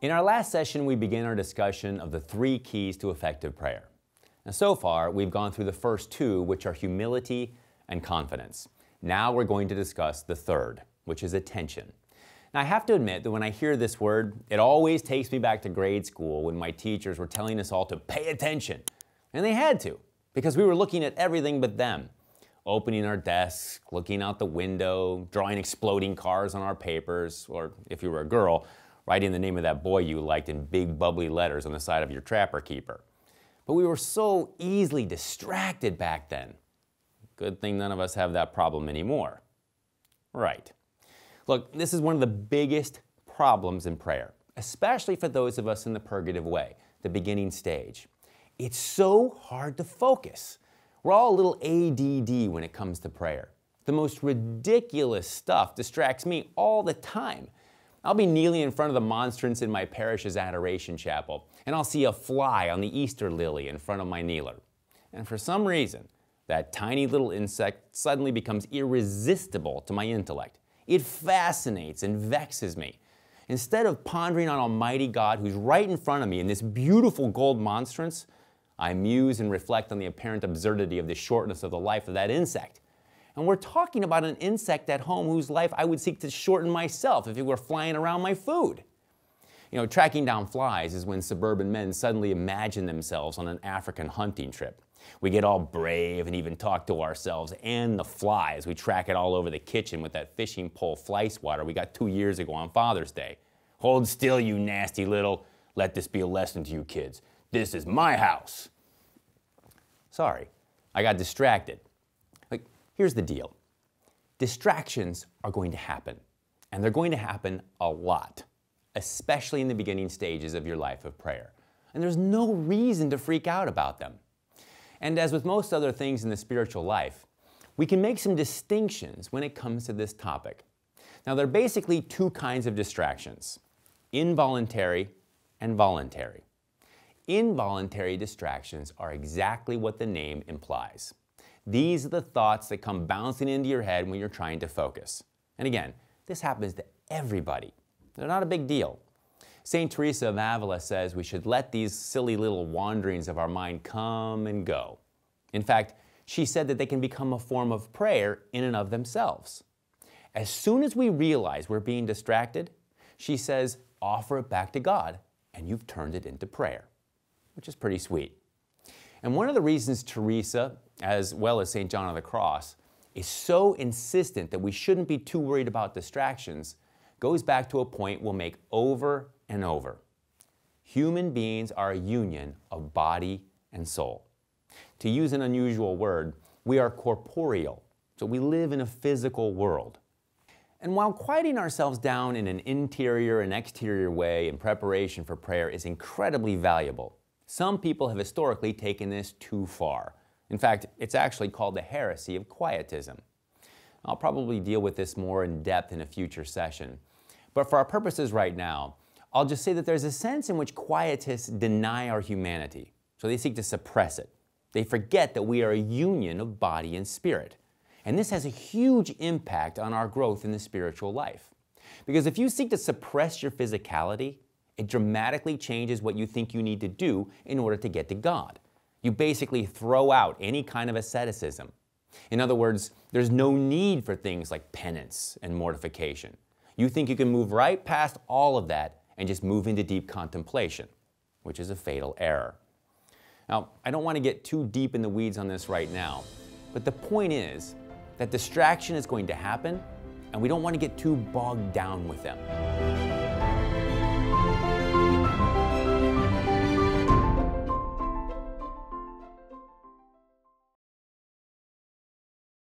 In our last session, we began our discussion of the 3 keys to effective prayer. Now, so far, we've gone through the first 2, which are humility and confidence. Now we're going to discuss the third, which is attention. Now, I have to admit that when I hear this word, it always takes me back to grade school when my teachers were telling us all to pay attention. And they had to, because we were looking at everything but them. Opening our desks, looking out the window, drawing exploding cars on our papers, or if you were a girl, writing the name of that boy you liked in big bubbly letters on the side of your trapper keeper. But we were so easily distracted back then. Good thing none of us have that problem anymore. Right. Look, this is one of the biggest problems in prayer, especially for those of us in the purgative way, the beginning stage. It's so hard to focus. We're all a little ADD when it comes to prayer. The most ridiculous stuff distracts me all the time. I'll be kneeling in front of the monstrance in my parish's adoration chapel, and I'll see a fly on the Easter lily in front of my kneeler. And for some reason, that tiny little insect suddenly becomes irresistible to my intellect. It fascinates and vexes me. Instead of pondering on Almighty God who's right in front of me in this beautiful gold monstrance, I muse and reflect on the apparent absurdity of the shortness of the life of that insect. And we're talking about an insect at home whose life I would seek to shorten myself if it were flying around my food. You know, tracking down flies is when suburban men suddenly imagine themselves on an African hunting trip. We get all brave and even talk to ourselves and the fly as we track it all over the kitchen with that fishing pole fly swatter we got 2 years ago on Father's Day. Hold still, you nasty little. Let this be a lesson to you kids. This is my house. Sorry, I got distracted. Here's the deal. Distractions are going to happen, and they're going to happen a lot, especially in the beginning stages of your life of prayer. And there's no reason to freak out about them. And as with most other things in the spiritual life, we can make some distinctions when it comes to this topic. Now, there are basically 2 kinds of distractions, involuntary and voluntary. Involuntary distractions are exactly what the name implies. These are the thoughts that come bouncing into your head when you're trying to focus. And again, this happens to everybody. They're not a big deal. St. Teresa of Avila says we should let these silly little wanderings of our mind come and go. In fact, she said that they can become a form of prayer in and of themselves. As soon as we realize we're being distracted, she says, offer it back to God, and you've turned it into prayer, which is pretty sweet. And one of the reasons Teresa, as well as St. John of the Cross, is so insistent that we shouldn't be too worried about distractions goes back to a point we'll make over and over. Human beings are a union of body and soul. To use an unusual word, we are corporeal, so we live in a physical world. And while quieting ourselves down in an interior and exterior way in preparation for prayer is incredibly valuable, some people have historically taken this too far. In fact, it's actually called the heresy of quietism. I'll probably deal with this more in depth in a future session. But for our purposes right now, I'll just say that there's a sense in which quietists deny our humanity. So they seek to suppress it. They forget that we are a union of body and spirit. And this has a huge impact on our growth in the spiritual life. Because if you seek to suppress your physicality, it dramatically changes what you think you need to do in order to get to God. You basically throw out any kind of asceticism. In other words, there's no need for things like penance and mortification. You think you can move right past all of that and just move into deep contemplation, which is a fatal error. Now, I don't want to get too deep in the weeds on this right now, but the point is that distraction is going to happen, and we don't want to get too bogged down with them.